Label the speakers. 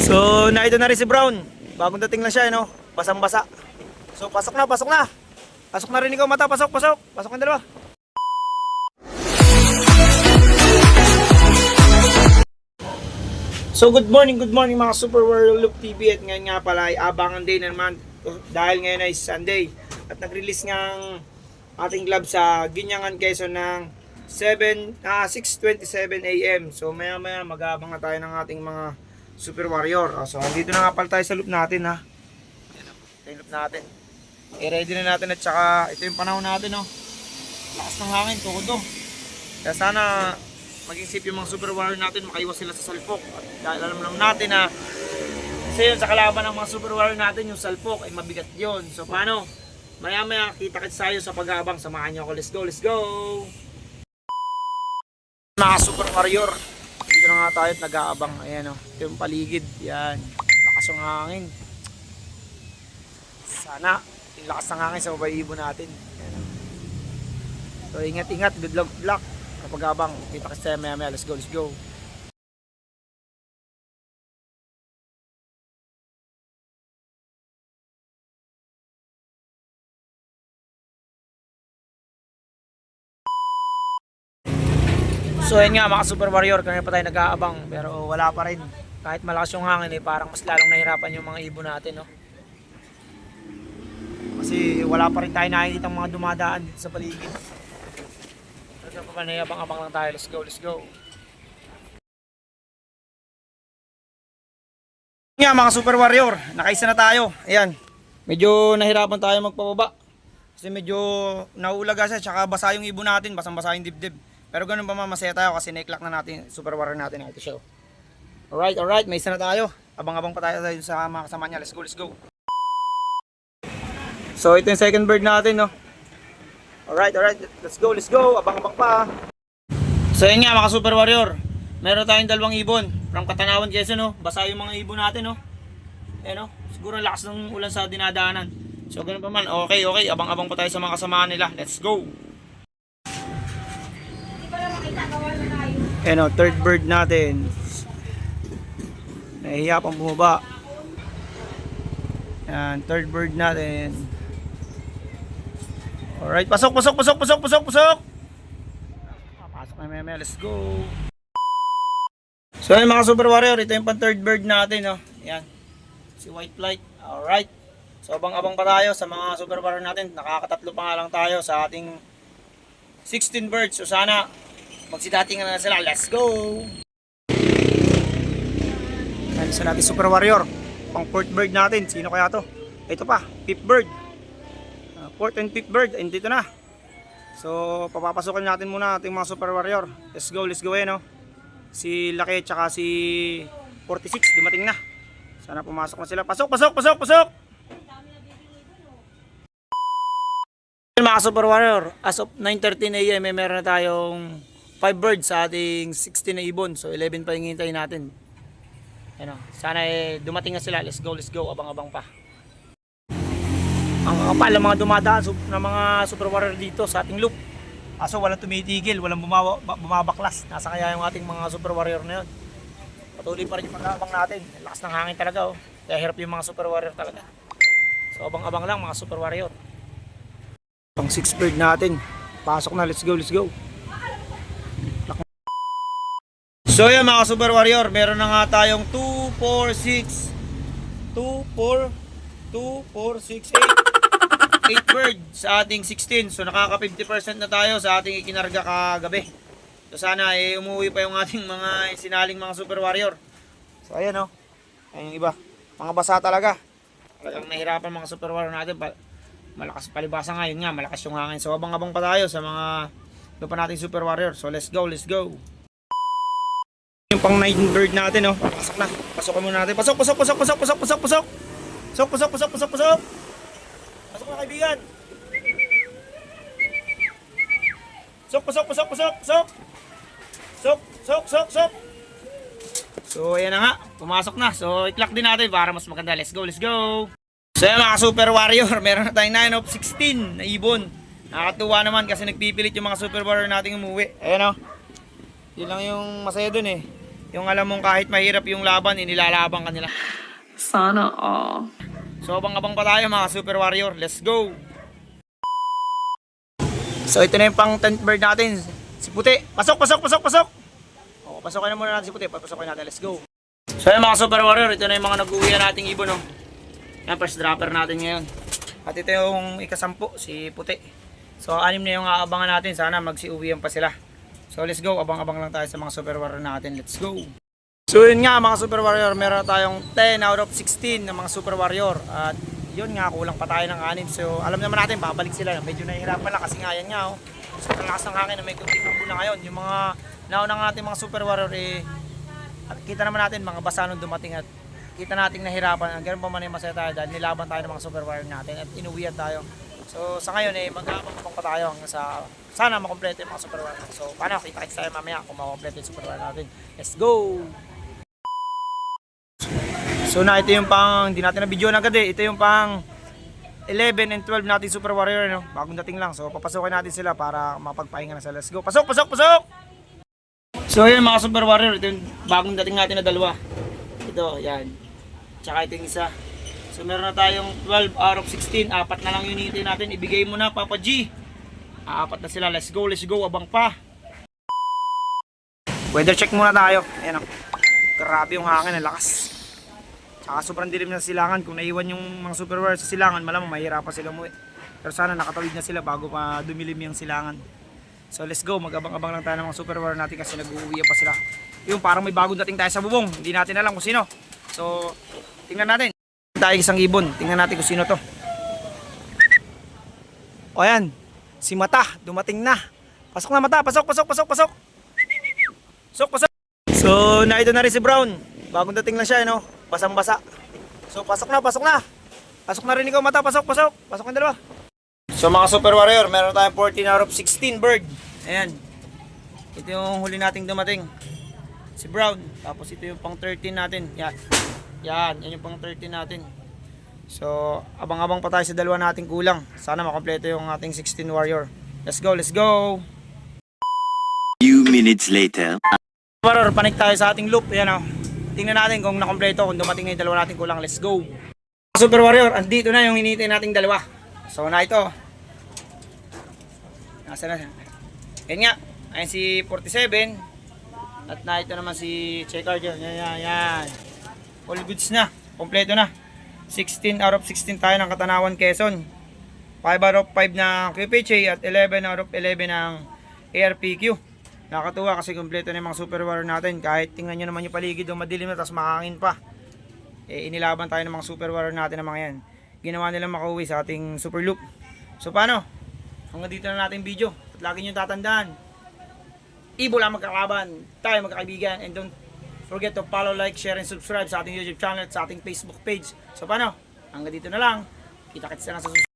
Speaker 1: So, naito na rin si Brown. Bagong dating lang siya, no? Basang-basa. So, pasok na, pasok na. Pasok na rin ikaw, mata. Pasok, pasok. Pasok ang dalawa. So, good morning mga Super Warrior Loop TV. At ngayon nga pala ay abangan day na naman dahil ngayon ay Sunday. At nag-release ng ating club sa Ginyangan, Quezon ng 6:27 AM. So, maya-maya mag-aabang na tayo ng ating mga Super Warrior. So, andito na nga pala tayo sa loop natin, ha. Ito yung loop natin. I-ready na natin at saka ito yung panahon natin, no. Lakas ng hangin, tukodo. Kaya sana maging safe yung mga Super Warrior natin, makaiwas sila sa salpok. At dahil alam naman natin na kasi yun, sa kalaban ng mga Super Warrior natin, yung salpok ay mabigat yun. So, paano? Maya-maya, kita-kits tayo sa pag-aabang. Samahan nyo ako. Let's go, let's go! Mga Super Warrior, dito na nga tayo at nag-aabang. Ayan o, ito yung paligid. Yan, lakas yung hangin. Sana yung lakas ng hangin sa babayibo natin. Ayan. So ingat-ingat, good luck kapag abang. Kita kasi tayo maya-maya. Let's go, let's go. So yun nga mga Super Warrior, kanina pa tayo nag-aabang pero wala pa rin. Kahit malakas yung hangin parang mas lalong nahirapan yung mga ibon natin, no? Kasi wala pa rin tayo nakikita mga dumadaan dito sa paligid. Pero pa nayabang-abang lang tayo. Let's go, let's go. Nga mga Super Warrior, nakaisa na tayo. Ayan, medyo nahirapan tayo magpababa. Kasi medyo naulaga siya, tsaka basa yung ibon natin, basang-basa yung dibdib. Pero ganun pa masaya tayo kasi na-clock na natin Super Warrior natin ito show. Alright, may isa na tayo. Abang-abang pa tayo sa mga kasama niya. Let's go, let's go. So ito yung second bird natin, no. Alright, let's go, let's go. Abang-abang pa. So yun nga mga Super Warrior, meron tayong dalawang ibon from Katanawan, Quezon, no. Basa yung mga ibon natin, no. Ayan, no. Siguro lakas ng ulan sa dinadaanan. So ganun pa man, okay, abang-abang pa tayo sa mga kasamahan nila. Let's go. Ayan, no, third bird natin. Nahihiya pang bumaba. Ayan, third bird natin. Alright, pasok. Pasok na maya, let's go. So ayan mga Super Warrior, ito yung pang third bird natin, no. Ayan, si White Flight. Alright, so abang-abang pa tayo sa mga Super Warrior natin. Nakakatatlo pa nga lang tayo sa ating 16 birds. So sana magsidatingan na sila. Let's go. Ayan, isa natin Super Warrior, pang fourth bird natin. Sino kaya to? Ito pa, fifth bird. Fourth and fifth bird, and dito na. So papapasukin natin muna ating mga Super Warrior. Let's go, no. Si Laki tsaka si 46 dumating na. Sana pumasok na sila. Pasok. Mga Super Warrior, as of 9:13 AM meron na tayong 5 birds sa ating 16 na ibon. So 11 pa yung hintayin natin. Ano, sana dumating na sila. Let's go, abang-abang pa. Ang kapal ang mga dumadaan ng mga Super Warrior dito sa ating loop. Aso walang tumitigil, walang bumabaklas. Nasa kaya yung ating mga Super Warrior na yun. Patuloy pa rin yung pag-aabang natin. Lakas ng hangin talaga, oh. Kaya hirap yung mga Super Warrior talaga. So abang-abang lang mga Super Warrior. Pang 6 bird natin. Pasok na, let's go. So yan mga Super Warrior, meron na nga tayong 2, 4, 6 8 bird sa ating 16. So nakaka 50% na tayo sa ating ikinarga kagabi. So sana umuwi pa yung ating mga sinaling mga Super Warrior. So ayan, oh. Ayan yung iba, mga basa talaga. Talagang nahirapan mga Super Warrior natin. Malakas palibasa nga, yun nga, malakas yung hangin. So abang-abang pa tayo sa mga iba pa nating Super Warrior. So let's go. Yung pang 9 bird natin, oh. Pasok na. Pasok muna natin. Pasok. Pasok na, kaibigan. Sok. So ayan na nga, pumasok na. So i-clock din natin para mas maganda. Let's go. So ayan mga Super Warrior, meron na tayong 9 of 16 na ibon. Nakakatuwa naman kasi nagpipilit yung mga Super Warrior nating umuwi. Ayan, oh. Yun lang yung masaya dun, eh. Yung alam mong kahit mahirap yung laban, inilalaban ka nila.
Speaker 2: Sana all.
Speaker 1: So abang-abang pa tayo mga Super Warrior. Let's go! So ito na yung pang 10th bird natin. Si Puti. Pasok! O, pasokin na muna natin si Puti. Pasokin natin. Let's go! So yung mga Super Warrior, ito na yung mga nag-uwi na nating ibon. No? Yan, first dropper natin ngayon. At ito yung ikasampu, si Puti. So 6 na yung aabangan natin. Sana magsiuwian pa sila. So let's go. Abang-abang lang tayo sa mga Super Warrior natin. Let's go! So yun nga mga Super Warrior, meron tayong 10 out of 16 ng mga Super Warrior. At yun nga, kulang pa tayo ng 6. So alam naman natin, babalik sila. Medyo nahihirapan lang kasi nga yan nga. So ang lakas ng hangin na may kunting ambo na ngayon. Yung mga naunang ating mga Super Warrior, at kita naman natin mga basa nung dumating at kita nating nahirapan. Ganun pa man yung masaya tayo dahil nilaban tayo ng mga Super Warrior natin at inuwian tayo. So sa ngayon mag-aabang pa tayo hanggang sa sana makompleto yung mga Super Warrior. So paano, kita-kits tayo mamaya kung makompleto yung Super Warrior natin. Let's go! So na ito yung pang, hindi natin na video na agad Ito yung pang 11 and 12 natin Super Warrior, no? Bagong dating lang. So papasokin natin sila para mapagpahinga na sila. Let's go. Pasok! So yun mga Super Warrior, ito yung bagong dating natin na dalawa. Ito, yan. Tsaka ito yung isa. So meron na tayong 12 out of 16. 4 na lang yung hinitin natin. Ibigay mo na, Papa G. 4 na sila. Let's go. Abang pa. Weather check muna tayo. Ayan o. Grabe yung hangin, ang lakas. Tsaka sobrang dilim na silangan. Kung naiwan yung mga Super Warrior sa silangan, malamang mahirapan sila umuwi. Pero sana nakatawid na sila bago pa dumilim yung silangan. So let's go, mag-abang-abang lang tayo ng mga Super Warrior natin kasi nag-uuwi pa sila. Yung parang may bagong dating tayo sa bubong. Hindi natin alam kung sino. So tingnan natin. Tayo isang ibon. Tingnan natin kung sino to. O yan, si Mata, dumating na. Pasok na Mata, pasok. So naito na rin si Brown. Bagong dating lang siya, no? Basang-basa. So pasok na. Pasok na rin ikaw Mata, pasok. Pasok ang dalawa. So mga Super Warrior, meron tayong 14 out of 16 bird. Ayan. Ito yung huli nating dumating. Si Brown. Tapos ito yung pang 13 natin. Yan yung pang 13 natin. So abang-abang pa tayo sa dalawa nating kulang. Sana makompleto yung ating 16 Warrior. Let's go.
Speaker 3: Few minutes later.
Speaker 1: Warrior, panik tayo sa ating loop. Ayan o. Tingnan natin kung nakompleto, kung dumating na yung dalawa natin kulang. Let's go. Super Warrior, andito na yung hinihintay nating dalawa. So na ito. Nasa na siya? Yan nga. Ayan si 47. At na ito naman si Checkard. Yan. All goods na. Kompleto na. 16 out of 16 tayo ng Katanawan, Quezon. 5 out of 5 ng QPHA at 11 out of 11 ng ARPQ. Nakakatuwa kasi kompleto na yung mga Super Warrior natin. Kahit tingnan nyo naman yung paligid o madilim na tapos makangin pa. Inilaban tayo ng mga Super Warrior natin ng mga yan. Ginawa nilang makauwi sa ating Super Loop. So paano? Hanggang dito na natin video. At lagi nyo tatandaan, Ibo lang magkakaban, tayo magkakaibigan. And don't forget to follow, like, share, and subscribe sa ating YouTube channel at sa ating Facebook page. So paano? Hanggang dito na lang. Kita-kits na lang sa susunod.